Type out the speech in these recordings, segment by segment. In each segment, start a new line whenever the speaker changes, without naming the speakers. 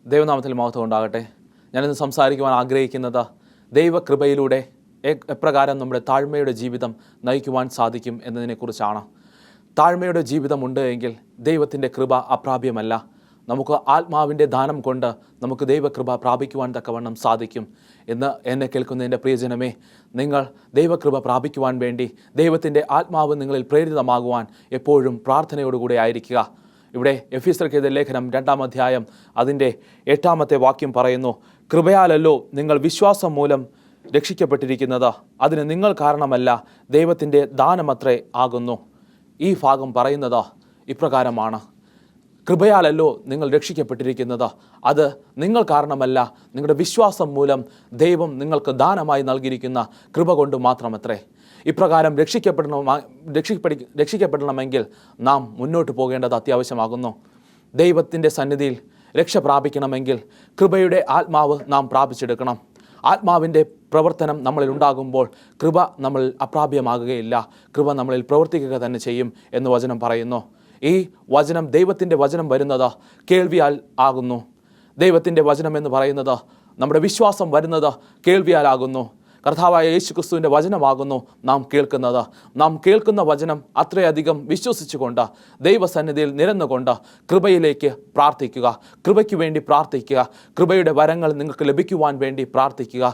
ദൈവനാമത്തിൽ മഹത്വം ഉണ്ടാകട്ടെ. ഞാനിന്ന് സംസാരിക്കുവാൻ ആഗ്രഹിക്കുന്നത് ദൈവകൃപയിലൂടെ എപ്രകാരം നമ്മുടെ താഴ്മയുടെ ജീവിതം നയിക്കുവാൻ സാധിക്കും എന്നതിനെക്കുറിച്ചാണ്. താഴ്മയുടെ ജീവിതമുണ്ട് എങ്കിൽ ദൈവത്തിൻ്റെ കൃപ അപ്രാപ്യമല്ല. നമുക്ക് ആത്മാവിൻ്റെ ദാനം കൊണ്ട് നമുക്ക് ദൈവകൃപ പ്രാപിക്കുവാൻ തക്കവണ്ണം സാധിക്കും എന്ന് എന്നെ കേൾക്കുന്നതിൻ്റെ പ്രിയജനമേ, നിങ്ങൾ ദൈവകൃപ പ്രാപിക്കുവാൻ വേണ്ടി ദൈവത്തിൻ്റെ ആത്മാവ് നിങ്ങളിൽ പ്രേരിതമാകുവാൻ എപ്പോഴും പ്രാർത്ഥനയോടുകൂടെ ആയിരിക്കുക. ഇവിടെ എഫീസ്യർക്ക് എഴുതിയ ലേഖനം 2-ാം അധ്യായം അതിൻ്റെ 8-ാമത്തെ വാക്യം പറയുന്നു, കൃപയാലല്ലോ നിങ്ങൾ വിശ്വാസം മൂലം രക്ഷിക്കപ്പെട്ടിരിക്കുന്നത്, അതിന് നിങ്ങൾ കാരണമല്ല, ദൈവത്തിൻ്റെ ദാനമത്രേ ആകുന്നു. ഈ ഭാഗം പറയുന്നത് ഇപ്രകാരമാണ്: കൃപയാലല്ലോ നിങ്ങൾ രക്ഷിക്കപ്പെട്ടിരിക്കുന്നത്, അത് നിങ്ങൾ കാരണമല്ല, നിങ്ങളുടെ വിശ്വാസം മൂലം ദൈവം നിങ്ങൾക്ക് ദാനമായി നൽകിയിരിക്കുന്ന കൃപ കൊണ്ട് മാത്രമത്രേ. ഇപ്രകാരം രക്ഷിക്കപ്പെടണമെങ്കിൽ നാം മുന്നോട്ട് പോകേണ്ടത് അത്യാവശ്യമാകുന്നു. ദൈവത്തിൻ്റെ സന്നിധിയിൽ രക്ഷ പ്രാപിക്കണമെങ്കിൽ കൃപയുടെ ആത്മാവ് നാം പ്രാപിച്ചെടുക്കണം. ആത്മാവിൻ്റെ പ്രവർത്തനം നമ്മളിൽ ഉണ്ടാകുമ്പോൾ കൃപ നമ്മളിൽ അപ്രാപ്യമാകുകയില്ല, കൃപ നമ്മളിൽ പ്രവർത്തിക്കുക തന്നെ ചെയ്യും എന്ന് വചനം പറയുന്നു. ഈ വചനം, ദൈവത്തിൻ്റെ വചനം വരുന്നത് കേൾവിയാൽ ആകുന്നു. ദൈവത്തിൻ്റെ വചനം എന്ന് പറയുന്നത്, നമ്മുടെ വിശ്വാസം വരുന്നത് കേൾവിയാലാകുന്നു. കർത്താവായ യേശുക്രിസ്തുവിൻ്റെ വചനമാകുന്നു നാം കേൾക്കുന്നത്. നാം കേൾക്കുന്ന വചനം അത്രയധികം വിശ്വസിച്ചുകൊണ്ട് ദൈവസന്നിധിയിൽ നിരന്നുകൊണ്ട് കൃപയിലേക്ക് പ്രാർത്ഥിക്കുക, കൃപയ്ക്ക് വേണ്ടി പ്രാർത്ഥിക്കുക, കൃപയുടെ വരങ്ങൾ നിങ്ങൾക്ക് ലഭിക്കുവാൻ വേണ്ടി പ്രാർത്ഥിക്കുക.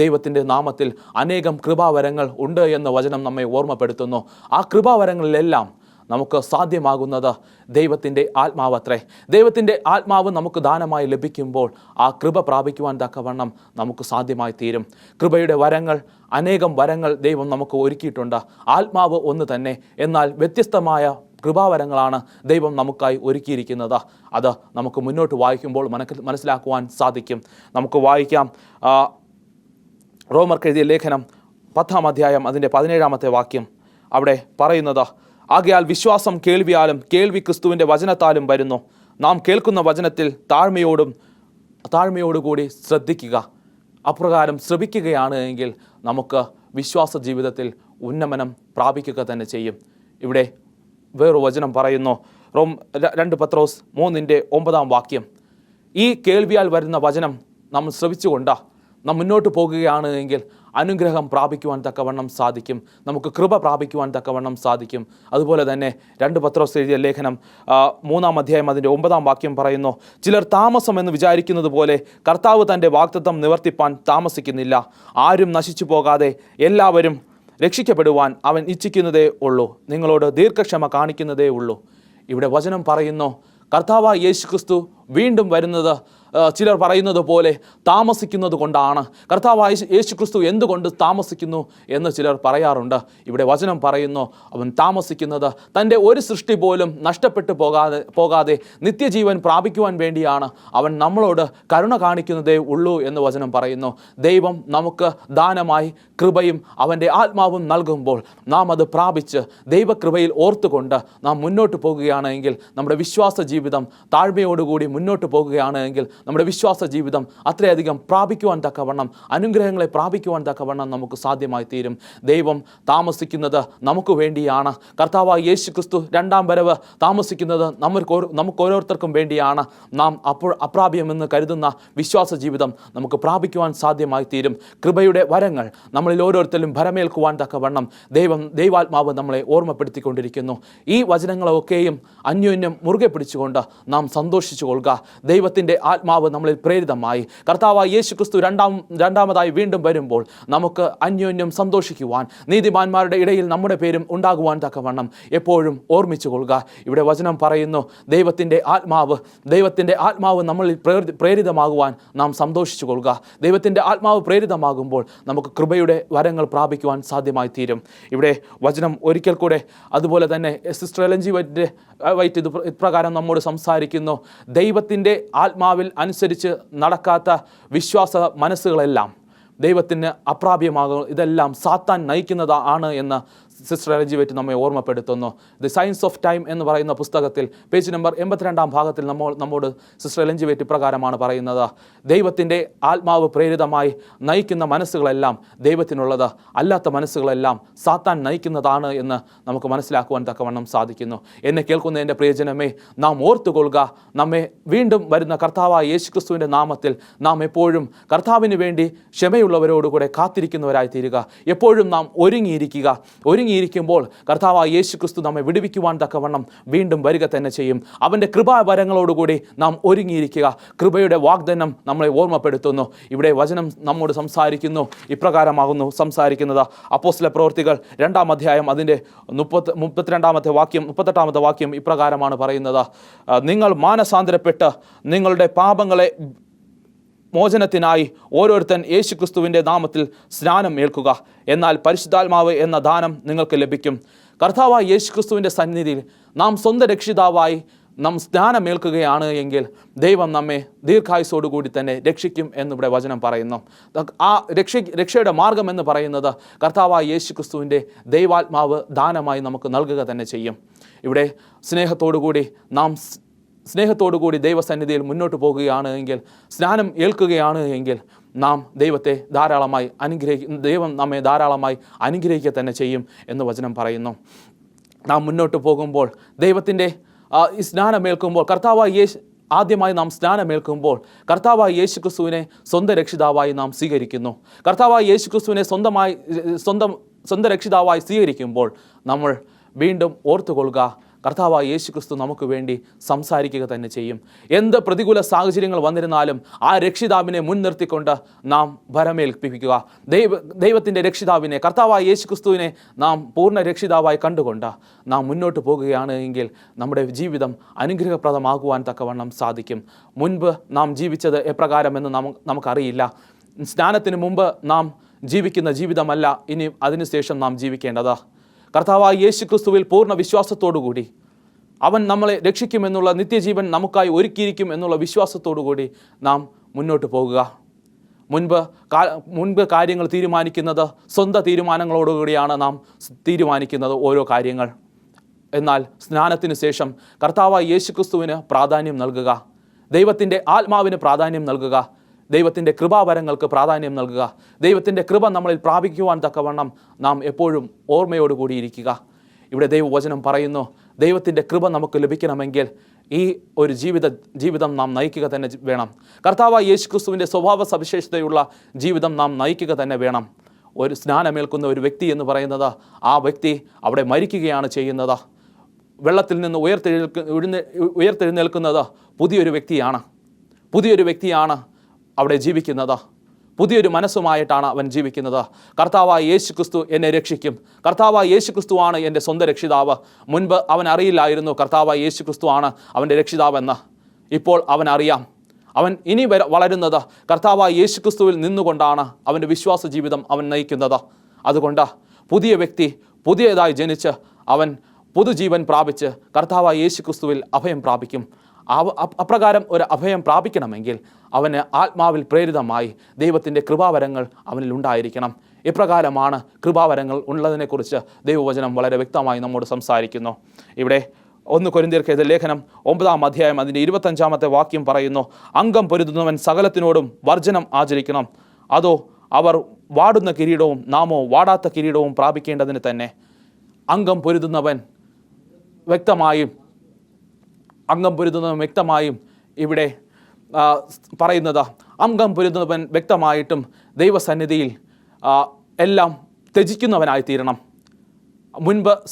ദൈവത്തിൻ്റെ നാമത്തിൽ അനേകം കൃപാവരങ്ങൾ ഉണ്ട് എന്ന് വചനം നമ്മെ ഓർമ്മപ്പെടുത്തുന്നു. ആ കൃപാവരങ്ങളിലെല്ലാം നമുക്ക് സാധ്യമാകുന്നത് ദൈവത്തിൻ്റെ ആത്മാവത്രേ. ദൈവത്തിൻ്റെ ആത്മാവ് നമുക്ക് ദാനമായി ലഭിക്കുമ്പോൾ ആ കൃപ പ്രാപിക്കുവാൻ തക്കവണ്ണം നമുക്ക് സാധ്യമായി തീരും. കൃപയുടെ വരങ്ങൾ, അനേകം വരങ്ങൾ ദൈവം നമുക്ക് ഒരുക്കിയിട്ടുണ്ട്. ആത്മാവ് ഒന്ന് തന്നെ, എന്നാൽ വ്യത്യസ്തമായ കൃപാവരങ്ങളാണ് ദൈവം നമുക്കായി ഒരുക്കിയിരിക്കുന്നത്. അത് നമുക്ക് മുന്നോട്ട് വായിക്കുമ്പോൾ മനസ്സിലാക്കുവാൻ സാധിക്കും. നമുക്ക് വായിക്കാം. റോമർക്ക് എഴുതിയ ലേഖനം 10-ാം അധ്യായം അതിൻ്റെ 17-ാമത്തെ വാക്യം. അവിടെ പറയുന്നത്, ആകയാൽ വിശ്വാസം കേൾവിയാലും കേൾവി ക്രിസ്തുവിൻ്റെ വചനത്താലും വരുന്നു. നാം കേൾക്കുന്ന വചനത്തിൽ താഴ്മയോടുകൂടി ശ്രദ്ധിക്കുക. അപ്രകാരം ശ്രമിക്കുകയാണ് എങ്കിൽ നമുക്ക് വിശ്വാസ ജീവിതത്തിൽ ഉന്നമനം പ്രാപിക്കുക തന്നെ ചെയ്യും. ഇവിടെ വേറൊരു വചനം പറയുന്നു, 2 പത്രോസ് 3-ന്റെ 9-ാം വാക്യം. ഈ കേൾവിയാൽ വരുന്ന വചനം നാം ശ്രവിച്ചുകൊണ്ട് നാം മുന്നോട്ട് പോകുകയാണ് എങ്കിൽ അനുഗ്രഹം പ്രാപിക്കുവാൻ തക്കവണ്ണം സാധിക്കും, നമുക്ക് കൃപ പ്രാപിക്കുവാൻ തക്കവണ്ണം സാധിക്കും. അതുപോലെ തന്നെ 2 പത്രോസ് എഴുതിയ ലേഖനം 3-ാം അധ്യായം അതിൻ്റെ 9-ാം വാക്യം പറയുന്നു, ചിലർ താമസം എന്ന് വിചാരിക്കുന്നത് പോലെ കർത്താവ് തൻ്റെ വാഗ്ദത്തം നിവർത്തിപ്പാൻ താമസിക്കുന്നില്ല. ആരും നശിച്ചു പോകാതെ എല്ലാവരും രക്ഷിക്കപ്പെടുവാൻ അവൻ ഇച്ഛിക്കുന്നതേ ഉള്ളൂ, നിങ്ങളോട് ദീർഘക്ഷമ കാണിക്കുന്നതേ ഉള്ളൂ. ഇവിടെ വചനം പറയുന്നു, കർത്താവായ യേശുക്രിസ്തു വീണ്ടും വരുന്നത് ചിലർ പറയുന്നത് പോലെ താമസിക്കുന്നത് കൊണ്ടാണ്. കർത്താവായ യേശുക്രിസ്തു എന്തുകൊണ്ട് താമസിക്കുന്നു എന്ന് ചിലർ പറയാറുണ്ട്. ഇവിടെ വചനം പറയുന്നു, അവൻ താമസിക്കുന്നത് തൻ്റെ ഒരു സൃഷ്ടി പോലും നഷ്ടപ്പെട്ടു പോകാതെ നിത്യജീവൻ പ്രാപിക്കുവാൻ വേണ്ടിയാണ്. അവൻ നമ്മളോട് കരുണ കാണിക്കുന്നതേ ഉള്ളൂ എന്ന് വചനം പറയുന്നു. ദൈവം നമുക്ക് ദാനമായി കൃപയും അവൻ്റെ ആത്മാവും നൽകുമ്പോൾ നാം അത് പ്രാപിച്ച് ദൈവകൃപയിൽ ഓർത്തുകൊണ്ട് നാം മുന്നോട്ട് പോകുകയാണെങ്കിൽ, നമ്മുടെ വിശ്വാസ ജീവിതം താഴ്മയോടുകൂടി മുന്നോട്ട് പോകുകയാണെങ്കിൽ നമ്മുടെ വിശ്വാസ ജീവിതം അത്രയധികം പ്രാപിക്കുവാൻ തക്കവണ്ണം, അനുഗ്രഹങ്ങളെ പ്രാപിക്കുവാൻ തക്കവണ്ണം നമുക്ക് സാധ്യമായി തീരും. ദൈവം താമസിക്കുന്നത് നമുക്ക് വേണ്ടിയാണ്. കർത്താവായ യേശുക്രിസ്തു 2-ാം വരവ് താമസിക്കുന്നത് നമുക്ക് ഓരോരുത്തർക്കും വേണ്ടിയാണ്. നാം അപ്രാപ്യമെന്ന് കരുതുന്ന വിശ്വാസ ജീവിതം നമുക്ക് പ്രാപിക്കുവാൻ സാധ്യമായി തീരും. കൃപയുടെ വരങ്ങൾ നമ്മളിൽ ഓരോരുത്തരും ഭരമേൽക്കുവാൻ തക്കവണ്ണം ദൈവാത്മാവ് നമ്മളെ ഓർമ്മപ്പെടുത്തിക്കൊണ്ടിരിക്കുന്നു. ഈ വചനങ്ങളൊക്കെയും അന്യോന്യം മുറുകെ പിടിച്ചുകൊണ്ട് നാം സന്തോഷിച്ചു കൊള്ളുക. ദൈവത്തിൻ്റെ ആത്മാവ് നമ്മളിൽ പ്രേരിതമായി കർത്താവായ യേശുക്രിസ്തു രണ്ടാമതായി വീണ്ടും വരുമ്പോൾ നമുക്ക് അന്യോന്യം സന്തോഷിക്കുവാൻ, നീതിമാന്മാരുടെ ഇടയിൽ നമ്മുടെ പേരും ഉണ്ടാകുവാൻ തക്കവണ്ണം എപ്പോഴും ഓർമ്മിച്ചു കൊള്ളുക. ഇവിടെ വചനം പറയുന്നു, ദൈവത്തിൻ്റെ ആത്മാവ് നമ്മളിൽ പ്രേരിതമാകുവാൻ നാം സന്തോഷിച്ചു കൊള്ളുക. ദൈവത്തിൻ്റെ ആത്മാവ് പ്രേരിതമാകുമ്പോൾ നമുക്ക് കൃപയുടെ വരങ്ങൾ പ്രാപിക്കുവാൻ സാധ്യമായി തീരും. ഇവിടെ വചനം ഒരിക്കൽ കൂടെ അതുപോലെ തന്നെ സിസ്റ്റർ എലൻജി വൈറ്റ് ഇപ്രകാരം നമ്മോട് സംസാരിക്കുന്നു, ദൈവത്തിൻ്റെ ആത്മാവിൽ അനുസരിച്ച് നടക്കാത്ത വിശ്വാസ മനസ്സുകളെല്ലാം ദൈവത്തിന് അപ്രാപ്യമാകും, ഇതെല്ലാം സാത്താൻ നയിക്കുന്നതാണ് എന്ന് സിസ്റ്റർ എലിജബത്ത് നമ്മെ ഓർമ്മപ്പെടുത്തുന്നു. ദി സയൻസ് ഓഫ് ടൈം എന്ന് പറയുന്ന പുസ്തകത്തിൽ പേജ് നമ്പർ 82 ഭാഗത്തിൽ നമ്മോട് സിസ്റ്റർ എലിജബത്ത് ഇപ്രകാരമാണ് പറയുന്നത്: ദൈവത്തിൻ്റെ ആത്മാവ് പ്രേരിതമായി നയിക്കുന്ന മനസ്സുകളെല്ലാം ദൈവത്തിനുള്ളത്, അല്ലാത്ത മനസ്സുകളെല്ലാം സാത്താൻ നയിക്കുന്നതാണ് എന്ന് നമുക്ക് മനസ്സിലാക്കുവാൻ തക്കവണ്ണം സാധിക്കുന്നു. എന്നെ കേൾക്കുന്ന എൻ്റെ പ്രിയജനമേ, നാം ഓർത്തുകൊള്ളുക, നമ്മെ വീണ്ടും വരുന്ന കർത്താവായ യേശുക്രിസ്തുവിൻ്റെ നാമത്തിൽ നാം എപ്പോഴും കർത്താവിന് വേണ്ടി ക്ഷമയുള്ളവരോടുകൂടെ കാത്തിരിക്കുന്നവരായി തീരുക. എപ്പോഴും നാം ഒരുങ്ങിയിരിക്കുമ്പോൾ കർത്താവായ യേശുക്രിസ്തു നമ്മെ വിടുവിക്കുവാൻ തക്കവണ്ണം വീണ്ടും വരിക തന്നെ ചെയ്യും. അവൻ്റെ കൃപാവരങ്ങളോടുകൂടി നാം ഒരുങ്ങിയിരിക്കുക. കൃപയുടെ വാഗ്ദാനം നമ്മളെ ഓർമ്മപ്പെടുത്തുന്നു. ഇവിടെ വചനം നമ്മോട് സംസാരിക്കുന്നു, ഇപ്രകാരമാകുന്നു സംസാരിക്കുന്നത്. അപ്പോസ്തല പ്രവൃത്തികൾ 2-ാം അധ്യായം അതിൻ്റെ 38-ാമത്തെ വാക്യം ഇപ്രകാരമാണ് പറയുന്നത്: നിങ്ങൾ മാനസാന്തരപ്പെട്ട് നിങ്ങളുടെ പാപങ്ങളെ മോചനത്തിനായി ഓരോരുത്തൻ യേശുക്രിസ്തുവിൻ്റെ നാമത്തിൽ സ്നാനം ഏൽക്കുക, എന്നാൽ പരിശുദ്ധാത്മാവ് എന്ന ദാനം നിങ്ങൾക്ക് ലഭിക്കും. കർത്താവായ യേശുക്രിസ്തുവിൻ്റെ സന്നിധിയിൽ നാം സ്വന്തം രക്ഷിതാവായി നാം സ്നാനമേൽക്കുകയാണ് എങ്കിൽ ദൈവം നമ്മെ ദീർഘായുസോടുകൂടി തന്നെ രക്ഷിക്കും എന്നിവിടെ വചനം പറയുന്നു. ആ രക്ഷയുടെ മാർഗം എന്ന് പറയുന്നത് കർത്താവായ യേശുക്രിസ്തുവിൻ്റെ ദൈവാത്മാവ് ദാനമായി നമുക്ക് നൽകുക തന്നെ ചെയ്യും. ഇവിടെ സ്നേഹത്തോടുകൂടി ദൈവസന്നിധിയിൽ മുന്നോട്ട് പോകുകയാണ് എങ്കിൽ, സ്നാനം ഏൽക്കുകയാണ് എങ്കിൽ നാം ദൈവം നമ്മെ ധാരാളമായി അനുഗ്രഹിക്കുക തന്നെ ചെയ്യും എന്ന് വചനം പറയുന്നു. നാം മുന്നോട്ട് പോകുമ്പോൾ ദൈവത്തിൻ്റെ ഈ സ്നാനമേൽക്കുമ്പോൾ ആദ്യമായി നാം സ്നാനമേൽക്കുമ്പോൾ കർത്താവായ യേശുക്രിസ്തുവിനെ സ്വന്തം രക്ഷിതാവായി നാം സ്വീകരിക്കുന്നു. കർത്താവായ യേശുക്രിസ്തുവിനെ സ്വന്തം രക്ഷിതാവായി സ്വീകരിക്കുമ്പോൾ നമ്മൾ വീണ്ടും ഓർത്തുകൊള്ളുക, കർത്താവായ യേശുക്രിസ്തു നമുക്ക് വേണ്ടി സംസാരിക്കുക തന്നെ ചെയ്യും. എന്ത് പ്രതികൂല സാഹചര്യങ്ങൾ വന്നിരുന്നാലും ആ രക്ഷിതാവിനെ മുൻനിർത്തിക്കൊണ്ട് നാം ഭരമേൽപ്പിക്കുക. ദൈവത്തിൻ്റെ രക്ഷിതാവിനെ, കർത്താവായ യേശുക്രിസ്തുവിനെ നാം പൂർണ്ണ രക്ഷിതാവായി കണ്ടുകൊണ്ട് നാം മുന്നോട്ട് പോകുകയാണ് എങ്കിൽ നമ്മുടെ ജീവിതം അനുഗ്രഹപ്രദമാകുവാൻ തക്കവണ്ണം സാധിക്കും. മുൻപ് നാം ജീവിച്ചത് എപ്രകാരമെന്ന് നമുക്കറിയില്ല. സ്നാനത്തിന് മുമ്പ് നാം ജീവിക്കുന്ന ജീവിതമല്ല ഇനി അതിനുശേഷം നാം ജീവിക്കേണ്ടത്. കർത്താവായ യേശുക്രിസ്തുവിൽ പൂർണ്ണ വിശ്വാസത്തോടുകൂടി അവൻ നമ്മളെ രക്ഷിക്കുമെന്നുള്ള നിത്യജീവൻ നമുക്കായി ഒരുക്കിയിരിക്കും എന്നുള്ള വിശ്വാസത്തോടുകൂടി നാം മുന്നോട്ട് പോകുക. മുൻപ് കാര്യങ്ങൾ തീരുമാനിക്കുന്നത് സ്വന്തം തീരുമാനങ്ങളോടുകൂടിയാണ് നാം തീരുമാനിക്കുന്നത് ഓരോ കാര്യങ്ങൾ. എന്നാൽ സ്നാനത്തിന് ശേഷം കർത്താവായ യേശുക്രിസ്തുവിന് പ്രാധാന്യം നൽകുക, ദൈവത്തിൻ്റെ ആത്മാവിന് പ്രാധാന്യം നൽകുക, ദൈവത്തിൻ്റെ കൃപാവരങ്ങൾക്ക് പ്രാധാന്യം നൽകുക. ദൈവത്തിൻ്റെ കൃപ നമ്മളിൽ പ്രാപിക്കുവാൻ തക്കവണ്ണം നാം എപ്പോഴും ഓർമ്മയോടുകൂടിയിരിക്കുക. ഇവിടെ ദൈവവചനം പറയുന്നു, ദൈവത്തിൻ്റെ കൃപ നമുക്ക് ലഭിക്കണമെങ്കിൽ ഈ ഒരു ജീവിതം നാം നയിക്കുക തന്നെ വേണം. കർത്താവായ യേശുക്രിസ്തുവിൻ്റെ സ്വഭാവ സവിശേഷതയുള്ള ജീവിതം നാം നയിക്കുക തന്നെ വേണം. ഒരു സ്നാനമേൽക്കുന്ന ഒരു വ്യക്തി എന്ന് പറയുന്നത് ആ വ്യക്തി അവിടെ മരിക്കുകയാണ് ചെയ്യുന്നത്. വെള്ളത്തിൽ നിന്ന് ഉയർത്തെഴുന്നേൽക്കുന്നത് പുതിയൊരു വ്യക്തിയാണ് അവിടെ ജീവിക്കുന്നത്. പുതിയൊരു മനസ്സുമായിട്ടാണ് അവൻ ജീവിക്കുന്നത്. കർത്താവായ യേശുക്രിസ്തു എന്നെ രക്ഷിക്കും, കർത്താവായ യേശുക്രിസ്തുവാണ് എൻ്റെ സ്വന്തം രക്ഷിതാവ്. മുൻപ് അവൻ അറിയില്ലായിരുന്നു കർത്താവായ യേശുക്രിസ്തുവാണ് അവൻ്റെ രക്ഷിതാവെന്ന്. ഇപ്പോൾ അവൻ അറിയാം. അവൻ ഇനി വളരുന്നത് കർത്താവായ യേശുക്രിസ്തുവിൽ നിന്നുകൊണ്ടാണ് അവൻ്റെ വിശ്വാസ ജീവിതം അവൻ നയിക്കുന്നത്. അതുകൊണ്ട് പുതിയ വ്യക്തി പുതിയതായി ജനിച്ച് അവൻ പുതുജീവൻ പ്രാപിച്ച് കർത്താവായ യേശുക്രിസ്തുവിൽ അഭയം പ്രാപിക്കും. അപ്രകാരം ഒരു അഭയം പ്രാപിക്കണമെങ്കിൽ അവന് ആത്മാവിൽ പ്രേരിതമായി ദൈവത്തിൻ്റെ കൃപാവരങ്ങൾ അവനിൽ ഉണ്ടായിരിക്കണം. ഇപ്രകാരമാണ് കൃപാവരങ്ങൾ ഉള്ളതിനെക്കുറിച്ച് ദൈവവചനം വളരെ വ്യക്തമായി നമ്മോട് സംസാരിക്കുന്നു. ഇവിടെ 1 കൊരിന്ത്യർക്ക് എഴുതിയ ലേഖനം 9-ാം അധ്യായം അതിൻ്റെ 25-ാമത്തെ വാക്യം പറയുന്നു: അംഗം പൊരുതുന്നവൻ സകലത്തിനോടും വർജനം ആചരിക്കണം. അതോ അവർ വാടുന്ന കിരീടവും നാമോ വാടാത്ത കിരീടവും പ്രാപിക്കേണ്ടതിന് തന്നെ. അംഗം പൊരുതുന്നവൻ വ്യക്തമായും ഇവിടെ പറയുന്നത്, അംഗം പൊരുതുന്നവൻ വ്യക്തമായിട്ടും ദൈവസന്നിധിയിൽ എല്ലാം ത്യജിക്കുന്നവനായി തീരണം.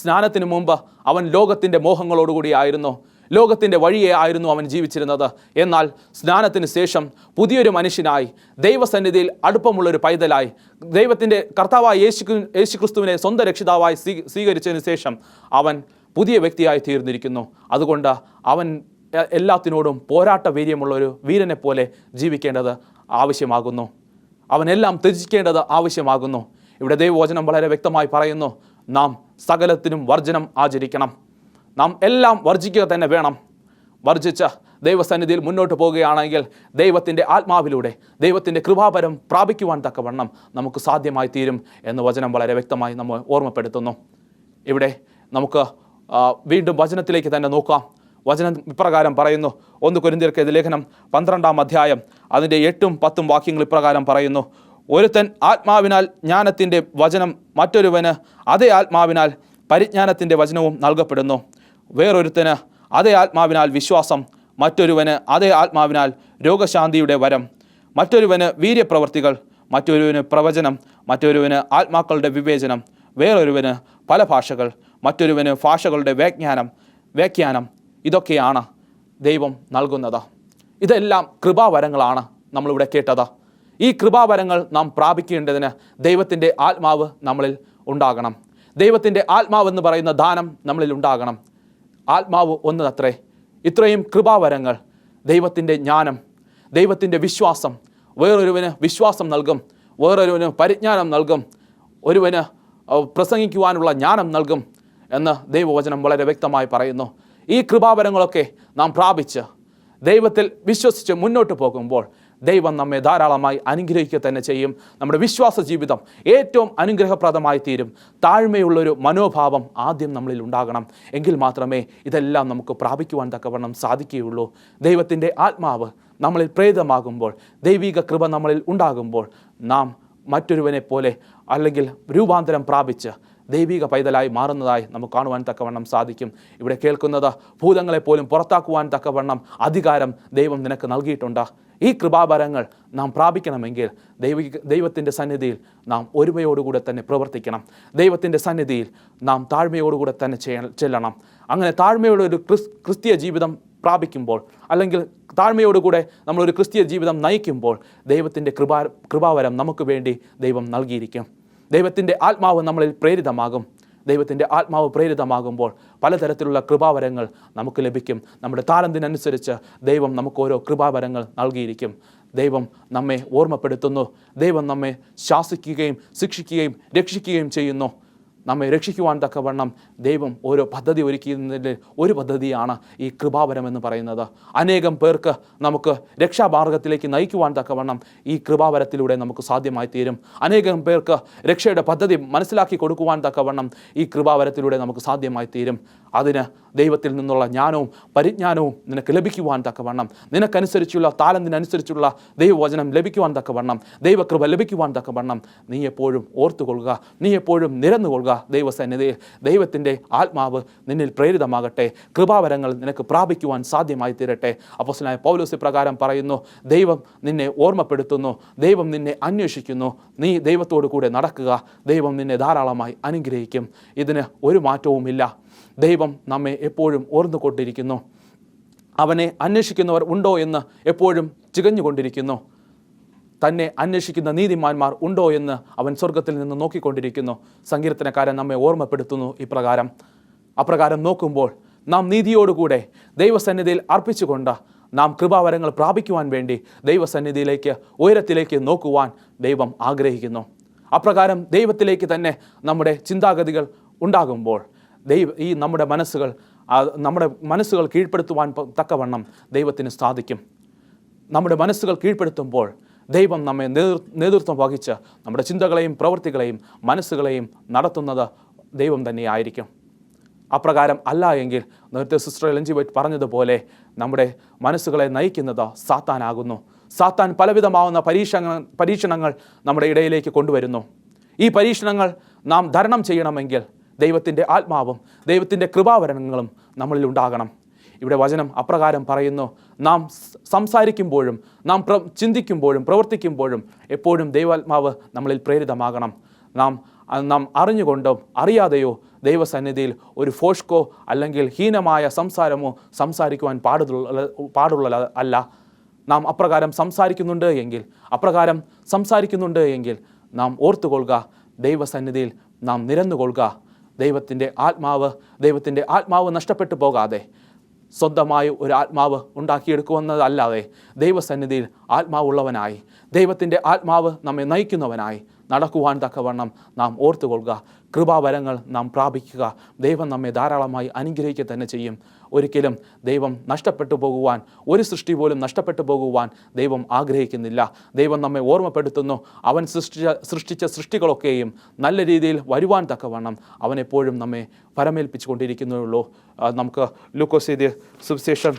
സ്നാനത്തിന് മുമ്പ് അവൻ ലോകത്തിൻ്റെ മോഹങ്ങളോടുകൂടിയായിരുന്നു, ലോകത്തിൻ്റെ വഴിയെ ആയിരുന്നു അവൻ ജീവിച്ചിരുന്നത്. എന്നാൽ സ്നാനത്തിന് ശേഷം പുതിയൊരു മനുഷ്യനായി ദൈവസന്നിധിയിൽ അടുപ്പമുള്ളൊരു പൈതലായി ദൈവത്തിൻ്റെ കർത്താവായ യേശുക്രിസ്തുവിനെ സ്വന്തം രക്ഷിതാവായി സ്വീകരിച്ചതിന് ശേഷം അവൻ പുതിയ വ്യക്തിയായി തീർന്നിരിക്കുന്നു. അതുകൊണ്ട് അവൻ എല്ലാത്തിനോടും പോരാട്ട വീര്യമുള്ളൊരു വീരനെ പോലെ ജീവിക്കേണ്ടത് ആവശ്യമാകുന്നു. അവനെല്ലാം ത്യജിക്കേണ്ടത് ആവശ്യമാകുന്നു. ഇവിടെ ദൈവവചനം വളരെ വ്യക്തമായി പറയുന്നു, നാം സകലത്തിനും വർജനം ആചരിക്കണം. നാം എല്ലാം വർജിക്കുക തന്നെ വേണം. വർജിച്ച് ദൈവസന്നിധിയിൽ മുന്നോട്ട് പോകുകയാണെങ്കിൽ ദൈവത്തിൻ്റെ ആത്മാവിലൂടെ ദൈവത്തിൻ്റെ കൃപാപരം പ്രാപിക്കുവാൻ തക്കവണ്ണം നമുക്ക് സാധ്യമായി തീരും എന്ന് വചനം വളരെ വ്യക്തമായി നമ്മൾ ഓർമ്മപ്പെടുത്തുന്നു. ഇവിടെ നമുക്ക് വീണ്ടും വചനത്തിലേക്ക് തന്നെ നോക്കാം. വചനം ഇപ്രകാരം പറയുന്നു. 1 കൊരിന്ത്യർക്കെതിരെ ലേഖനം 12-ാം അധ്യായം അതിൻ്റെ 8ഉം 10ഉം വാക്യങ്ങൾ ഇപ്രകാരം പറയുന്നു. ഒരുത്തൻ ആത്മാവിനാൽ ജ്ഞാനത്തിൻ്റെ വചനം, മറ്റൊരുവന് അതേ ആത്മാവിനാൽ പരിജ്ഞാനത്തിൻ്റെ വചനവും നൽകപ്പെടുന്നു. വേറൊരുത്തന് അതേ ആത്മാവിനാൽ വിശ്വാസം, മറ്റൊരുവന് അതേ ആത്മാവിനാൽ രോഗശാന്തിയുടെ വരം, മറ്റൊരുവന് വീര്യപ്രവർത്തികൾ, മറ്റൊരുവന് പ്രവചനം, മറ്റൊരുവന് ആത്മാക്കളുടെ വിവേചനം, വേറൊരുവന് പല ഭാഷകൾ, മറ്റൊരുവന് ഭാഷകളുടെ വ്യാഖ്യാനം. ഇതൊക്കെയാണ് ദൈവം നൽകുന്നത്. ഇതെല്ലാം കൃപാവരങ്ങളാണ് നമ്മളിവിടെ കേട്ടത്. ഈ കൃപാവരങ്ങൾ നാം പ്രാപിക്കേണ്ടതിന് ദൈവത്തിൻ്റെ ആത്മാവ് നമ്മളിൽ ഉണ്ടാകണം. ദൈവത്തിൻ്റെ ആത്മാവെന്ന് പറയുന്ന ദാനം നമ്മളിൽ ഉണ്ടാകണം. ആത്മാവ് ഒന്ന് അത്രേ. ഇത്രയും കൃപാവരങ്ങൾ, ദൈവത്തിൻ്റെ ജ്ഞാനം, ദൈവത്തിൻ്റെ വിശ്വാസം, വേറൊരുവന് വിശ്വാസം നൽകും, വേറൊരുവന് പരിജ്ഞാനം നൽകും, ഒരുവന് പ്രസംഗിക്കുവാനുള്ള ജ്ഞാനം നൽകും എന്ന് ദൈവവചനം വളരെ വ്യക്തമായി പറയുന്നു. ഈ കൃപാവരങ്ങളൊക്കെ നാം പ്രാപിച്ച് ദൈവത്തിൽ വിശ്വസിച്ച് മുന്നോട്ട് പോകുമ്പോൾ ദൈവം നമ്മെ ധാരാളമായി അനുഗ്രഹിക്കുക തന്നെ ചെയ്യും. നമ്മുടെ വിശ്വാസ ജീവിതം ഏറ്റവും അനുഗ്രഹപ്രദമായി തീരും. താഴ്മയുള്ളൊരു മനോഭാവം ആദ്യം നമ്മളിൽ ഉണ്ടാകണം. എങ്കിൽ മാത്രമേ ഇതെല്ലാം നമുക്ക് പ്രാപിക്കുവാൻ തക്കവണ്ണം സാധിക്കുകയുള്ളൂ. ദൈവത്തിൻ്റെ ആത്മാവ് നമ്മളിൽ പ്രേരിതമാകുമ്പോൾ, ദൈവിക കൃപ നമ്മളിൽ ഉണ്ടാകുമ്പോൾ നാം മറ്റൊരുവനെ പോലെ അല്ലെങ്കിൽ രൂപാന്തരം പ്രാപിച്ച് ദൈവിക പൈതലായി മാറുന്നതായി നമുക്ക് കാണുവാൻ തക്കവണ്ണം സാധിക്കും. ഇവിടെ കേൾക്കുന്നത് ഭൂതങ്ങളെപ്പോലും പുറത്താക്കുവാൻ തക്കവണ്ണം അധികാരം ദൈവം നിനക്ക് നൽകിയിട്ടുണ്ട്. ഈ കൃപാവരങ്ങൾ നാം പ്രാപിക്കണമെങ്കിൽ ദൈവത്തിൻ്റെ സന്നിധിയിൽ നാം ഒരുമയോടുകൂടെ തന്നെ പ്രവർത്തിക്കണം. ദൈവത്തിൻ്റെ സന്നിധിയിൽ നാം താഴ്മയോടുകൂടെ തന്നെ ചെല്ലണം. അങ്ങനെ താഴ്മയോടൊരു ക്രിസ്തീയ ജീവിതം പ്രാപിക്കുമ്പോൾ, അല്ലെങ്കിൽ താഴ്മയോടുകൂടെ നമ്മളൊരു ക്രിസ്തീയ ജീവിതം നയിക്കുമ്പോൾ ദൈവത്തിൻ്റെ കൃപാവരം നമുക്ക് വേണ്ടി ദൈവം നൽകിയിരിക്കും. ദൈവത്തിൻ്റെ ആത്മാവ് നമ്മളിൽ പ്രേരിതമാകും. ദൈവത്തിൻ്റെ ആത്മാവ് പ്രേരിതമാകുമ്പോൾ പലതരത്തിലുള്ള കൃപാവരങ്ങൾ നമുക്ക് ലഭിക്കും. നമ്മുടെ താലന്തിനനുസരിച്ച് ദൈവം നമുക്ക് ഓരോ കൃപാവരങ്ങൾ നൽകിയിരിക്കും. ദൈവം നമ്മെ ഓർമ്മപ്പെടുത്തുന്നു. ദൈവം നമ്മെ ശാസിക്കുകയും ശിക്ഷിക്കുകയും രക്ഷിക്കുകയും ചെയ്യുന്നു. നമ്മെ രക്ഷിക്കുവാൻ തക്കവണ്ണം ദൈവം ഓരോ പദ്ധതി ഒരുക്കുന്നതിൻ്റെ ഒരു പദ്ധതിയാണ് ഈ കൃപാവരം എന്ന് പറയുന്നത്. അനേകം പേർക്ക് നമുക്ക് രക്ഷാമാർഗത്തിലേക്ക് നയിക്കുവാൻ തക്കവണ്ണം ഈ കൃപാവരത്തിലൂടെ നമുക്ക് സാധ്യമായി തീരും. അനേകം പേർക്ക് രക്ഷയുടെ പദ്ധതി മനസ്സിലാക്കി കൊടുക്കുവാൻ തക്കവണ്ണം ഈ കൃപാവരത്തിലൂടെ നമുക്ക് സാധ്യമായി തീരും. അതിന് ദൈവത്തിൽ നിന്നുള്ള ജ്ഞാനവും പരിജ്ഞാനവും നിനക്ക് ലഭിക്കുവാൻ തക്കവണ്ണം, നിനക്കനുസരിച്ചുള്ള താലന്തിനനുസരിച്ചുള്ള ദൈവവചനം ലഭിക്കുവാൻ തക്കവണ്ണം, ദൈവകൃപ ലഭിക്കുവാൻ തക്കവണ്ണം നീ എപ്പോഴും ഓർത്തുകൊള്ളുക, നീ എപ്പോഴും നിരന്നുകൊള്ളുക. ദൈവസന്നിധിയിൽ ദൈവത്തിൻ്റെ ആത്മാവ് നിന്നിൽ പ്രേരിതമാകട്ടെ. കൃപാവരങ്ങൾ നിനക്ക് പ്രാപിക്കുവാൻ സാധ്യമായി തീരട്ടെ. അപ്പോസ്തലനായ പൗലോസ് പ്രകാരം പറയുന്നു, ദൈവം നിന്നെ ഓർമ്മപ്പെടുത്തുന്നു, ദൈവം നിന്നെ അന്വേഷിക്കുന്നു, നീ ദൈവത്തോടു കൂടെ നടക്കുക, ദൈവം നിന്നെ ധാരാളമായി അനുഗ്രഹിക്കും. ഇതിന് ഒരു മാറ്റവുമില്ല. ദൈവം നമ്മെ എപ്പോഴും ഓർന്നുകൊണ്ടിരിക്കുന്നു. അവനെ അന്വേഷിക്കുന്നവർ ഉണ്ടോ എന്ന് എപ്പോഴും ചികഞ്ഞുകൊണ്ടിരിക്കുന്നു. തന്നെ അന്വേഷിക്കുന്ന നീതിമാന്മാർ ഉണ്ടോ എന്ന് അവൻ സ്വർഗത്തിൽ നിന്ന് നോക്കിക്കൊണ്ടിരിക്കുന്നു. സങ്കീർത്തനക്കാരൻ നമ്മെ ഓർമ്മപ്പെടുത്തുന്നു ഇപ്രകാരം. അപ്രകാരം നോക്കുമ്പോൾ നാം നീതിയോടുകൂടെ ദൈവസന്നിധിയിൽ അർപ്പിച്ചുകൊണ്ട് നാം കൃപാവരങ്ങൾ പ്രാപിക്കുവാൻ വേണ്ടി ദൈവസന്നിധിയിലേക്ക്, ഉയരത്തിലേക്ക് നോക്കുവാൻ ദൈവം ആഗ്രഹിക്കുന്നു. അപ്രകാരം ദൈവത്തിലേക്ക് തന്നെ നമ്മുടെ ചിന്താഗതികൾ ഉണ്ടാകുമ്പോൾ ഈ നമ്മുടെ മനസ്സുകൾ കീഴ്പ്പെടുത്തുവാൻ തക്കവണ്ണം ദൈവത്തിന് സാധിക്കും. നമ്മുടെ മനസ്സുകൾ കീഴ്പ്പെടുത്തുമ്പോൾ ദൈവം നമ്മെ നേതൃത്വം വഹിച്ച് നമ്മുടെ ചിന്തകളെയും പ്രവൃത്തികളെയും മനസ്സുകളെയും നടത്തുന്നത് ദൈവം തന്നെയായിരിക്കും. അപ്രകാരം അല്ല എങ്കിൽ നേരത്തെ സിസ്റ്റർ എലൻ ജി വൈറ്റ് പറഞ്ഞതുപോലെ നമ്മുടെ മനസ്സുകളെ നയിക്കുന്നത് സാത്താനാകുന്നു. സാത്താൻ പലവിധമാവുന്ന പരീക്ഷണങ്ങൾ നമ്മുടെ ഇടയിലേക്ക് കൊണ്ടുവരുന്നു. ഈ പരീക്ഷണങ്ങൾ നാം തരണം ചെയ്യണമെങ്കിൽ ദൈവത്തിൻ്റെ ആത്മാവും ദൈവത്തിൻ്റെ കൃപാവരങ്ങളും നമ്മളിൽ ഉണ്ടാകണം. ഇവിടെ വചനം അപ്രകാരം പറയുന്നു, നാം സംസാരിക്കുമ്പോഴും നാം ചിന്തിക്കുമ്പോഴും പ്രവർത്തിക്കുമ്പോഴും എപ്പോഴും ദൈവാത്മാവ് നമ്മളിൽ പ്രേരിതമാകണം. നാം അറിഞ്ഞുകൊണ്ടോ അറിയാതെയോ ദൈവസന്നിധിയിൽ ഒരു ഫോഷ്കോ അല്ലെങ്കിൽ ഹീനമായ സംസാരമോ സംസാരിക്കുവാൻ പാടുള്ള അല്ല. നാം അപ്രകാരം സംസാരിക്കുന്നുണ്ട് എങ്കിൽ നാം ഓർത്തുകൊള്ളുക, ദൈവസന്നിധിയിൽ നാം നിരന്നുകൊള്ളുക. ദൈവത്തിൻ്റെ ആത്മാവ് നഷ്ടപ്പെട്ടു പോകാതെ സ്വന്തമായി ഒരു ആത്മാവ് ഉണ്ടാക്കിയെടുക്കുമെന്നതല്ലാതെ ദൈവസന്നിധിയിൽ ആത്മാവുള്ളവനായി, ദൈവത്തിൻ്റെ ആത്മാവ് നമ്മെ നയിക്കുന്നവനായി നടക്കുവാൻ തക്കവണ്ണം നാം ഓർത്തുകൊള്ളുക. കൃപാവരങ്ങൾ നാം പ്രാപിക്കുക. ദൈവം നമ്മെ ധാരാളമായി അനുഗ്രഹിക്കുക തന്നെ ചെയ്യും. ഒരിക്കലും ദൈവം നഷ്ടപ്പെട്ടു പോകുവാൻ, ഒരു സൃഷ്ടി പോലും നഷ്ടപ്പെട്ടു പോകുവാൻ ദൈവം ആഗ്രഹിക്കുന്നില്ല. ദൈവം നമ്മെ ഓർമ്മപ്പെടുത്തുന്നു, അവൻ സൃഷ്ടിച്ച സൃഷ്ടികളൊക്കെയും നല്ല രീതിയിൽ വരുവാൻ തക്കവണ്ണം അവൻ എപ്പോഴും നമ്മെ പരമേൽപ്പിച്ചു കൊണ്ടിരിക്കുന്നുള്ളൂ. നമുക്ക് ലൂക്കോസ് എഴുതിയ സുവിശേഷം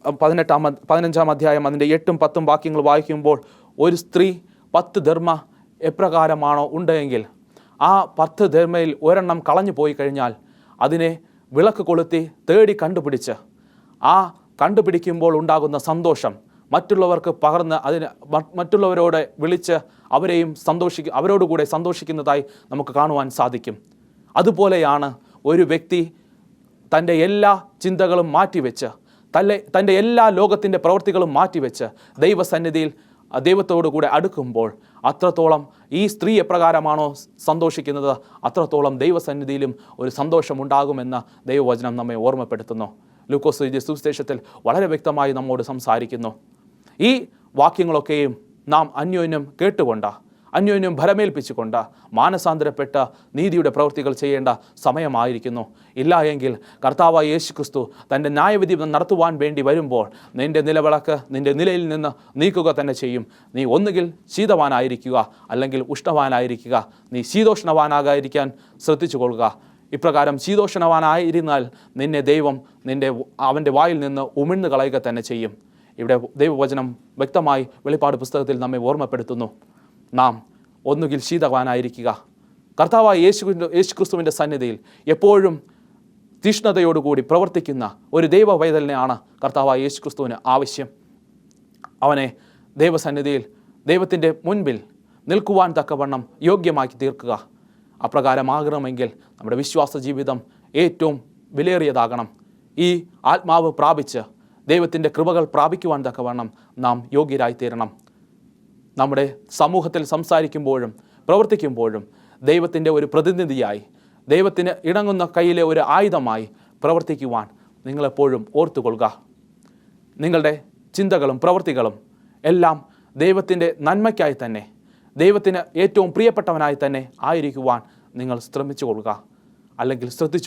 15-ാം അധ്യായം അതിൻ്റെ 8-10 വാക്യങ്ങൾ വായിക്കുമ്പോൾ, ഒരു സ്ത്രീ 10 ധർമ്മ എപ്രകാരമാണോ ഉണ്ടെങ്കിൽ ആ 10 ധർമ്മയിൽ ഒരെണ്ണം കളഞ്ഞു പോയി കഴിഞ്ഞാൽ അതിനെ വിളക്ക് കൊളുത്തി തേടി കണ്ടുപിടിച്ച് ആ കണ്ടുപിടിക്കുമ്പോൾ ഉണ്ടാകുന്ന സന്തോഷം മറ്റുള്ളവർക്ക് പകർന്ന് മറ്റുള്ളവരോട് വിളിച്ച് അവരോടുകൂടെ സന്തോഷിക്കുന്നതായി നമുക്ക് കാണുവാൻ സാധിക്കും. അതുപോലെയാണ് ഒരു വ്യക്തി തൻ്റെ എല്ലാ ചിന്തകളും മാറ്റിവെച്ച്, തൻ്റെ എല്ലാ ലോകത്തിൻ്റെ പ്രവൃത്തികളും മാറ്റിവെച്ച് ദൈവസന്നിധിയിൽ ദൈവത്തോടു കൂടെ അടുക്കുമ്പോൾ അത്രത്തോളം ഈ സ്ത്രീ എപ്രകാരമാണോ സന്തോഷിക്കുന്നത് അത്രത്തോളം ദൈവസന്നിധിയിലും ഒരു സന്തോഷമുണ്ടാകുമെന്ന് ദൈവവചനം നമ്മെ ഓർമ്മപ്പെടുത്തുന്നു. ലൂക്കോസ് എഴുതിയ സുവിശേഷത്തിൽ വളരെ വ്യക്തമായി നമ്മോട് സംസാരിക്കുന്നു. ഈ വാക്യങ്ങളൊക്കെയും നാം അന്യോന്യം കേട്ടുകൊണ്ട്, അന്യോന്യം ഭരമേൽപ്പിച്ചുകൊണ്ട് മാനസാന്തരപ്പെട്ട നീതിയുടെ പ്രവൃത്തികൾ ചെയ്യേണ്ട സമയമായിരിക്കുന്നു. ഇല്ല എങ്കിൽ കർത്താവായ യേശുക്രിസ്തു തൻ്റെ ന്യായവിധി നടത്തുവാൻ വേണ്ടി വരുമ്പോൾ നിൻ്റെ നിലവിളക്ക് നിൻ്റെ നിലയിൽ നിന്ന് നീക്കുക തന്നെ ചെയ്യും. നീ ഒന്നുകിൽ ശീതവാനായിരിക്കുക, അല്ലെങ്കിൽ ഉഷ്ണവാനായിരിക്കുക. നീ ശീതോഷ്ണവാനാകാതിരിക്കാൻ ശ്രദ്ധിച്ചു കൊള്ളുക. ഇപ്രകാരം ശീതോഷ്ണവാനായിരുന്നാൽ നിന്നെ ദൈവം അവൻ്റെ വായിൽ നിന്ന് ഉമിഴ്ന്നു കളയുക തന്നെ ചെയ്യും. ഇവിടെ ദൈവവചനം വ്യക്തമായി വെളിപ്പാട് പുസ്തകത്തിൽ നമ്മെ ഓർമ്മപ്പെടുത്തുന്നു. നാം ഒന്നുകിൽ ശീതവാനായിരിക്കുക. കർത്താവായ യേശുക്രിസ്തുവിൻ്റെ സന്നിധിയിൽ എപ്പോഴും തീഷ്ണതയോടുകൂടി പ്രവർത്തിക്കുന്ന ഒരു ദൈവവൈതലിനെയാണ് കർത്താവായ യേശുക്രിസ്തുവിന് ആവശ്യം. അവനെ ദൈവസന്നിധിയിൽ ദൈവത്തിൻ്റെ മുൻപിൽ നിൽക്കുവാൻ തക്കവണ്ണം യോഗ്യമാക്കി തീർക്കുക. അപ്രകാരമാകണമെങ്കിൽ നമ്മുടെ വിശ്വാസ ജീവിതം ഏറ്റവും വിലയേറിയതാകണം. ഈ ആത്മാവ് പ്രാപിച്ച് ദൈവത്തിൻ്റെ കൃപകൾ പ്രാപിക്കുവാൻ തക്കവണ്ണം നാം യോഗ്യരായിത്തീരണം. നമ്മുടെ സമൂഹത്തിൽ സംസാരിക്കുമ്പോഴും പ്രവർത്തിക്കുമ്പോഴും ദൈവത്തിൻ്റെ ഒരു പ്രതിനിധിയായി, ദൈവത്തിന് ഇണങ്ങുന്ന കയ്യിലെ ഒരു ആയുധമായി പ്രവർത്തിക്കുവാൻ നിങ്ങളെപ്പോഴും ഓർത്തുകൊള്ളുക. നിങ്ങളുടെ ചിന്തകളും പ്രവൃത്തികളും എല്ലാം ദൈവത്തിൻ്റെ നന്മയ്ക്കായി തന്നെ, ദൈവത്തിന് ഏറ്റവും പ്രിയപ്പെട്ടവനായി തന്നെ ആയിരിക്കുവാൻ നിങ്ങൾ ശ്രമിച്ചു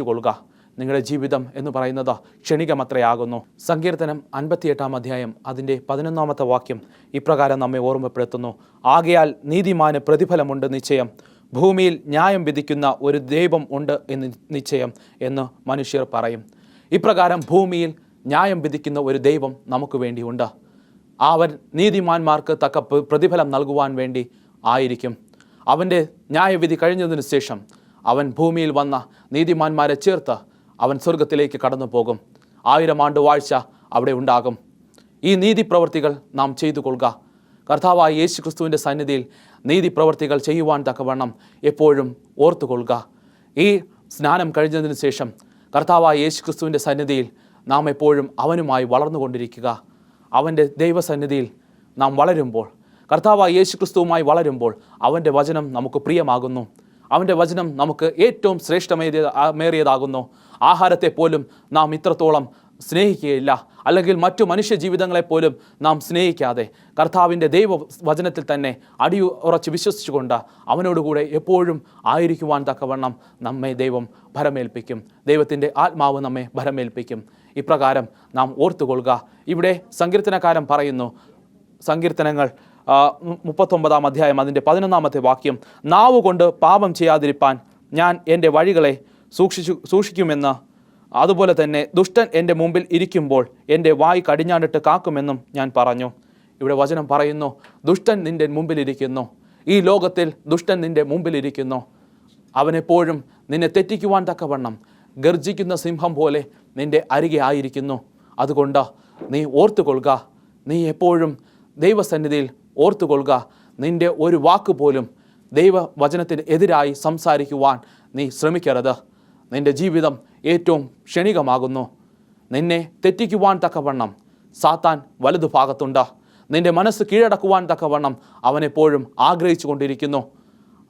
കൊള്ളുക. നിങ്ങളുടെ ജീവിതം എന്ന് പറയുന്നത് ക്ഷണികമത്രയാകുന്നു. സങ്കീർത്തനം 58-ാം അധ്യായം അതിൻ്റെ 11-ാമത്തെ വാക്യം ഇപ്രകാരം നമ്മെ ഓർമ്മപ്പെടുത്തുന്നു. ആകയാൽ നീതിമാന് പ്രതിഫലമുണ്ട് നിശ്ചയം, ഭൂമിയിൽ ന്യായം വിധിക്കുന്ന ഒരു ദൈവം ഉണ്ട് എന്ന് നിശ്ചയം എന്ന് മനുഷ്യർ പറയും. ഇപ്രകാരം ഭൂമിയിൽ ന്യായം വിധിക്കുന്ന ഒരു ദൈവം നമുക്ക് വേണ്ടിയുണ്ട്. അവൻ നീതിമാന്മാർക്ക് തക്ക പ്രതിഫലം നൽകുവാൻ വേണ്ടി ആയിരിക്കും. അവൻ്റെ ന്യായവിധി കഴിഞ്ഞതിന് ശേഷം അവൻ ഭൂമിയിൽ വന്ന നീതിമാന്മാരെ ചേർത്ത് അവൻ സ്വർഗത്തിലേക്ക് കടന്നു പോകും. 1000 ആണ്ട് വാഴ്ച അവിടെ ഉണ്ടാകും. ഈ നീതി പ്രവൃത്തികൾ നാം ചെയ്തു കൊള്ളുക. കർത്താവായ യേശുക്രിസ്തുവിൻ്റെ സന്നിധിയിൽ നീതി പ്രവൃത്തികൾ ചെയ്യുവാൻ തക്കവണ്ണം എപ്പോഴും ഓർത്തുകൊള്ളുക. ഈ സ്നാനം കഴിഞ്ഞതിന് ശേഷം കർത്താവായ യേശുക്രിസ്തുവിൻ്റെ സന്നിധിയിൽ നാം എപ്പോഴും അവനുമായി വളർന്നുകൊണ്ടിരിക്കുക. അവൻ്റെ ദൈവസന്നിധിയിൽ നാം വളരുമ്പോൾ, കർത്താവായ യേശുക്രിസ്തുവുമായി വളരുമ്പോൾ അവൻ്റെ വചനം നമുക്ക് പ്രിയമാകുന്നു. അവൻ്റെ വചനം നമുക്ക് ഏറ്റവും ശ്രേഷ്ഠമേറിയതാകുന്നു. ആഹാരത്തെ പോലും നാം ഇത്രത്തോളം സ്നേഹിക്കുകയില്ല, അല്ലെങ്കിൽ മറ്റു മനുഷ്യ ജീവിതങ്ങളെപ്പോലും നാം സ്നേഹിക്കാതെ കർത്താവിൻ്റെ ദൈവവചനത്തിൽ തന്നെ അടിയുറച്ച് വിശ്വസിച്ചുകൊണ്ട് അവനോടുകൂടെ എപ്പോഴും ആയിരിക്കുവാൻ തക്കവണ്ണം നമ്മെ ദൈവം ഭരമേൽപ്പിക്കും. ദൈവത്തിൻ്റെ ആത്മാവ് നമ്മെ ഭരമേൽപ്പിക്കും. ഇപ്രകാരം നാം ഓർത്തുകൊള്ളുക. ഇവിടെ സങ്കീർത്തനക്കാരൻ പറയുന്നു, സങ്കീർത്തനങ്ങൾ 39-ാം അധ്യായം അതിൻ്റെ 11-ാമത്തെ വാക്യം, നാവ് കൊണ്ട് പാപം ചെയ്യാതിരിപ്പാൻ ഞാൻ എൻ്റെ വഴികളെ സൂക്ഷിക്കുമെന്ന്, അതുപോലെ തന്നെ ദുഷ്ടൻ എൻ്റെ മുമ്പിൽ ഇരിക്കുമ്പോൾ എൻ്റെ വായ് കടിഞ്ഞാണിട്ട് കാക്കുമെന്നും ഞാൻ പറഞ്ഞു. ഇവിടെ വചനം പറയുന്നു, ദുഷ്ടൻ നിൻ്റെ മുമ്പിലിരിക്കുന്നു. ഈ ലോകത്തിൽ ദുഷ്ടൻ നിൻ്റെ മുമ്പിലിരിക്കുന്നു. അവനെപ്പോഴും നിന്നെ തെറ്റിക്കുവാൻ തക്കവണ്ണം ഗർജിക്കുന്ന സിംഹം പോലെ നിൻ്റെ അരികെ ആയിരിക്കുന്നു. അതുകൊണ്ട് നീ ഓർത്തുകൊള്ളുക. നീ എപ്പോഴും ദൈവസന്നിധിയിൽ ഓർത്തുകൊള്ളുക. നിൻ്റെ ഒരു വാക്ക് പോലും ദൈവവചനത്തിന് എതിരായി സംസാരിക്കുവാൻ നീ ശ്രമിക്കരുത്. നിൻ്റെ ജീവിതം ഏറ്റവും ക്ഷണികമാകുന്നു. നിന്നെ തെറ്റിക്കുവാൻ തക്കവണ്ണം സാത്താൻ വലതുഭാഗത്തുണ്ട്. നിൻ്റെ മനസ്സ് കീഴടക്കുവാൻ തക്കവണ്ണം അവനെപ്പോഴും ആഗ്രഹിച്ചു കൊണ്ടിരിക്കുന്നു.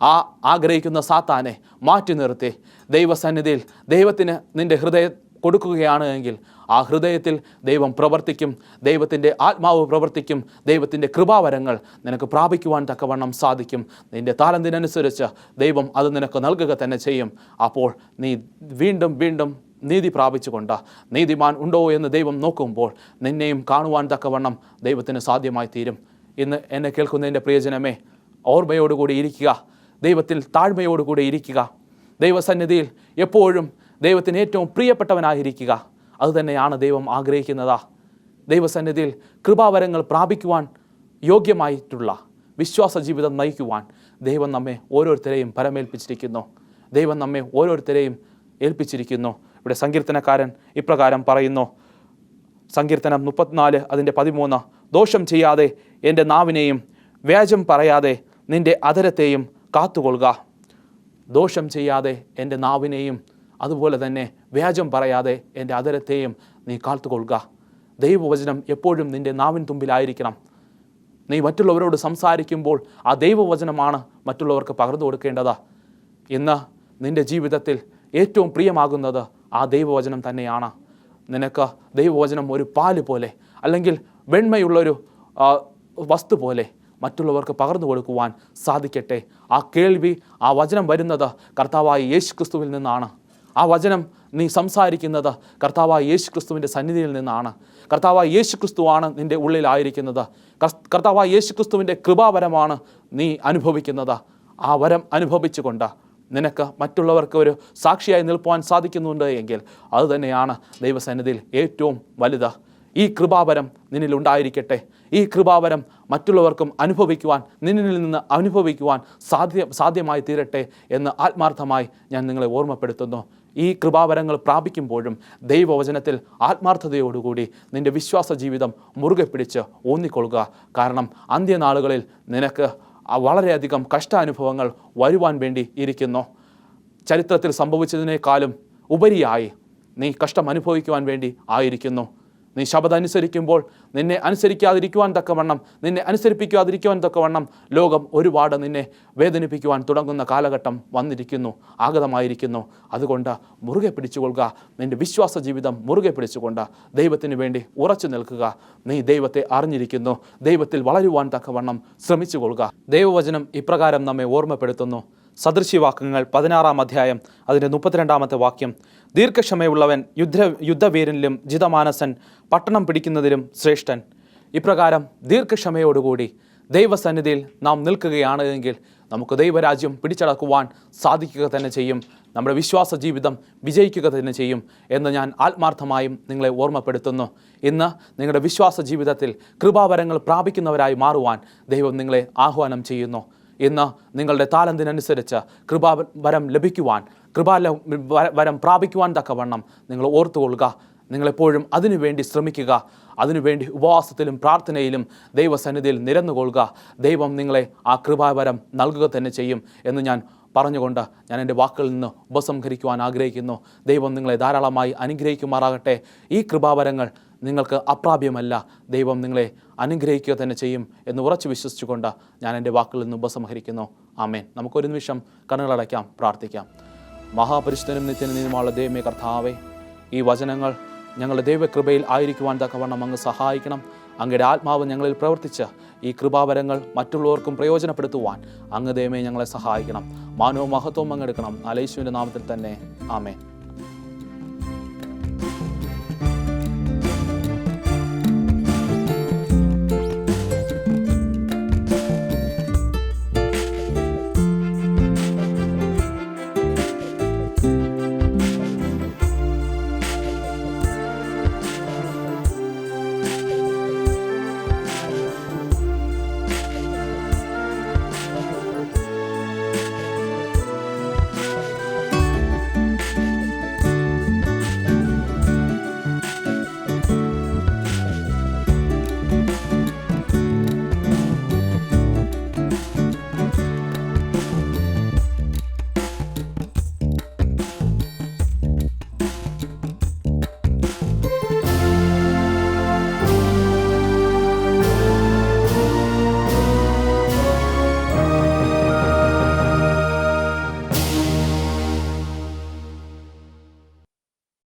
ആ ആഗ്രഹിക്കുന്ന സാത്താനെ മാറ്റി നിർത്തി ദൈവസന്നിധിയിൽ ദൈവത്തിന് നിൻ്റെ ഹൃദയം കൊടുക്കുകയാണ് എങ്കിൽ ആ ഹൃദയത്തിൽ ദൈവം പ്രവർത്തിക്കും, ദൈവത്തിൻ്റെ ആത്മാവ് പ്രവർത്തിക്കും, ദൈവത്തിൻ്റെ കൃപാവരങ്ങൾ നിനക്ക് പ്രാപിക്കുവാൻ തക്കവണ്ണം സാധിക്കും. നിൻ്റെ താലന്തിനനുസരിച്ച് ദൈവം അത് നിനക്ക് നൽകുക തന്നെ ചെയ്യും. അപ്പോൾ നീ വീണ്ടും വീണ്ടും നീതി പ്രാപിച്ചുകൊണ്ട് നീതിമാൻ ഉണ്ടോ എന്ന് ദൈവം നോക്കുമ്പോൾ നിന്നെയും കാണുവാൻ തക്കവണ്ണം ദൈവത്തിന് സാധ്യമായി തീരും. ഇന്ന് എന്നെ കേൾക്കുന്നതിൻ്റെ പ്രിയജനമേ, ഓർമ്മയോടുകൂടി ഇരിക്കുക, ദൈവത്തിൽ താഴ്മയോടുകൂടി ഇരിക്കുക, ദൈവസന്നിധിയിൽ എപ്പോഴും ദൈവത്തിന് ഏറ്റവും പ്രിയപ്പെട്ടവനായിരിക്കുക. അതുതന്നെയാണ് ദൈവം ആഗ്രഹിക്കുന്നത്. ദൈവസന്നിധിയിൽ കൃപാവരങ്ങൾ പ്രാപിക്കുവാൻ യോഗ്യമായിട്ടുള്ള വിശ്വാസ ജീവിതം നയിക്കുവാൻ ദൈവം നമ്മെ ഓരോരുത്തരെയും പരമേൽപ്പിച്ചിരിക്കുന്നു. ദൈവം നമ്മെ ഓരോരുത്തരെയും ഏൽപ്പിച്ചിരിക്കുന്നു. ഇവിടെ സങ്കീർത്തനക്കാരൻ ഇപ്രകാരം പറയുന്നു, സങ്കീർത്തനം 34 അതിൻ്റെ 13, ദോഷം ചെയ്യാതെ എൻ്റെ നാവിനെയും വ്യാജം പറയാതെ നിൻ്റെ അധരത്തെയും കാത്തുകൊള്ളുക. ദോഷം ചെയ്യാതെ എൻ്റെ നാവിനെയും അതുപോലെ തന്നെ വ്യാജം പറയാതെ എൻ്റെ അധരത്തെയും നീ കാത്തുകൊള്ളുക. ദൈവവചനം എപ്പോഴും നിൻ്റെ നാവിൻ തുമ്പിലായിരിക്കണം. നീ മറ്റുള്ളവരോട് സംസാരിക്കുമ്പോൾ ആ ദൈവവചനമാണ് മറ്റുള്ളവർക്ക് പകർന്നു കൊടുക്കേണ്ടത്. ഇന്ന് നിൻ്റെ ജീവിതത്തിൽ ഏറ്റവും പ്രിയമാകുന്നത് ആ ദൈവവചനം തന്നെയാണ്. നിനക്ക് ദൈവവചനം ഒരു പാല് പോലെ അല്ലെങ്കിൽ വെണ്മയുള്ളൊരു വസ്തു പോലെ മറ്റുള്ളവർക്ക് പകർന്നു കൊടുക്കുവാൻ സാധിക്കട്ടെ. ആ കേൾവി, ആ വചനം വരുന്നത് കർത്താവായ യേശുക്രിസ്തുവിൽ നിന്നാണ്. ആ വചനം നീ സംസാരിക്കുന്നത് കർത്താവായ യേശുക്രിസ്തുവിൻ്റെ സന്നിധിയിൽ നിന്നാണ്. കർത്താവായ യേശുക്രിസ്തുവാണ് നിൻ്റെ ഉള്ളിലായിരിക്കുന്നത്. കർത്താവായ യേശുക്രിസ്തുവിൻ്റെ കൃപാവരമാണ് നീ അനുഭവിക്കുന്നത്. ആ വരം അനുഭവിച്ചുകൊണ്ട് നിനക്ക് മറ്റുള്ളവർക്ക് ഒരു സാക്ഷിയായി നിൽക്കുവാൻ സാധിക്കുന്നുണ്ട് എങ്കിൽ അതുതന്നെയാണ് ദൈവസന്നിധിയിൽ ഏറ്റവും വലുത്. ഈ കൃപാവരം നിന്നിൽ ഉണ്ടായിരിക്കട്ടെ. ഈ കൃപാവരം മറ്റുള്ളവർക്കും അനുഭവിക്കുവാൻ, നിന്നിൽ നിന്ന് അനുഭവിക്കുവാൻ സാധ്യമായി തീരട്ടെ എന്ന് ആത്മാർത്ഥമായി ഞാൻ നിങ്ങളെ ഓർമ്മപ്പെടുത്തുന്നു. ഈ കൃപാവരങ്ങൾ പ്രാപിക്കുമ്പോഴും ദൈവവചനത്തിൽ ആത്മാർത്ഥതയോടുകൂടി നിൻ്റെ വിശ്വാസ ജീവിതം മുറുകെ പിടിച്ച് ഊന്നിക്കൊള്ളുക. കാരണം അന്ത്യനാളുകളിൽ നിനക്ക് വളരെയധികം കഷ്ടാനുഭവങ്ങൾ വരുവാൻ വേണ്ടി ഇരിക്കുന്നു. ചരിത്രത്തിൽ സംഭവിച്ചതിനേക്കാളും ഉപരിയായി നീ കഷ്ടം അനുഭവിക്കുവാൻ വേണ്ടി ആയിരിക്കുന്നു. നീ ശബ്ദം അനുസരിക്കുമ്പോൾ നിന്നെ അനുസരിക്കാതിരിക്കുവാൻ തക്കവണ്ണം ലോകം ഒരുപാട് നിന്നെ വേദനിപ്പിക്കുവാൻ തുടങ്ങുന്ന കാലഘട്ടം വന്നിരിക്കുന്നു, ആഗതമായിരിക്കുന്നു. അതുകൊണ്ട് മുറുകെ പിടിച്ചുകൊള്ളുക. നിൻ്റെ വിശ്വാസ ജീവിതം മുറുകെ പിടിച്ചുകൊണ്ട് ദൈവത്തിന് വേണ്ടി ഉറച്ചു നിൽക്കുക. നീ ദൈവത്തെ അറിഞ്ഞിരിക്കുന്നു. ദൈവത്തിൽ വളരുവാൻ തക്കവണ്ണം ശ്രമിച്ചുകൊള്ളുക. ദൈവവചനം ഇപ്രകാരം നമ്മെ ഓർമ്മപ്പെടുത്തുന്നു. സദൃശ്യവാക്യങ്ങൾ 16-ാം അധ്യായം അതിൻ്റെ 32-ാമത്തെ വാക്യം, ദീർഘക്ഷമയുള്ളവൻ യുദ്ധവീരനിലും ജിതമാനസൻ പട്ടണം പിടിക്കുന്നതിലും ശ്രേഷ്ഠൻ. ഇപ്രകാരം ദീർഘക്ഷമയോടുകൂടി ദൈവസന്നിധിയിൽ നാം നിൽക്കുകയാണ് എങ്കിൽ നമുക്ക് ദൈവരാജ്യം പിടിച്ചടക്കുവാൻ സാധിക്കുക തന്നെ ചെയ്യും. നമ്മുടെ വിശ്വാസ ജീവിതം വിജയിക്കുക തന്നെ ചെയ്യും എന്ന് ഞാൻ ആത്മാർത്ഥമായും നിങ്ങളെ ഓർമ്മപ്പെടുത്തുന്നു. ഇന്ന് നിങ്ങളുടെ വിശ്വാസ ജീവിതത്തിൽ കൃപാവരങ്ങൾ പ്രാപിക്കുന്നവരായി മാറുവാൻ ദൈവം നിങ്ങളെ ആഹ്വാനം ചെയ്യുന്നു. ഇന്ന് നിങ്ങളുടെ താലന്തിനനുസരിച്ച് കൃപാവരം ലഭിക്കുവാൻ, വരം പ്രാപിക്കുവാൻ തക്കവണ്ണം നിങ്ങൾ ഓർത്തുകൊള്ളുക. നിങ്ങളെപ്പോഴും അതിനുവേണ്ടി ശ്രമിക്കുക. അതിനുവേണ്ടി ഉപവാസത്തിലും പ്രാർത്ഥനയിലും ദൈവസന്നിധിയിൽ നിരന്നുകൊള്ളുക. ദൈവം നിങ്ങളെ ആ കൃപാവരം നൽകുക തന്നെ ചെയ്യും എന്ന് ഞാൻ പറഞ്ഞുകൊണ്ട് ഞാൻ എൻ്റെ വാക്കുകളിൽ നിന്ന് ഉപസംഹരിക്കുവാൻ ആഗ്രഹിക്കുന്നു. ദൈവം നിങ്ങളെ ധാരാളമായി അനുഗ്രഹിക്കുമാറാകട്ടെ. ഈ കൃപാവരങ്ങൾ നിങ്ങൾക്ക് അപ്രാപ്യമല്ല. ദൈവം നിങ്ങളെ അനുഗ്രഹിക്കുക തന്നെ ചെയ്യും എന്ന് ഉറച്ചു വിശ്വസിച്ചുകൊണ്ട് ഞാൻ എൻ്റെ വാക്കുകളിൽ നിന്ന് ഉപസംഹരിക്കുന്നു. ആമേൻ. നമുക്കൊരു നിമിഷം കണ്ണുകളടയ്ക്കാം, പ്രാർത്ഥിക്കാം. മഹാപരിശുദ്ധനും നിത്യനിത്യനുമുള്ള ദൈവമേ കർത്താവേ, ഈ വചനങ്ങൾ ഞങ്ങളുടെ ദൈവകൃപയിൽ ആയിരിക്കുവാൻ തക്കവണ്ണം അങ്ങ് സഹായിക്കണം. അങ്ങയുടെ ആത്മാവ് ഞങ്ങളിൽ പ്രവർത്തിച്ച് ഈ കൃപാവരങ്ങൾ മറ്റുള്ളവർക്കും പ്രയോജനപ്പെടുത്തുവാൻ അങ്ങ് ദൈവമേ ഞങ്ങളെ സഹായിക്കണം. മാനവും മഹത്വവും അങ്ങെടുക്കണം. യേശുവിൻ്റെ നാമത്തിൽ തന്നെ. ആമേൻ.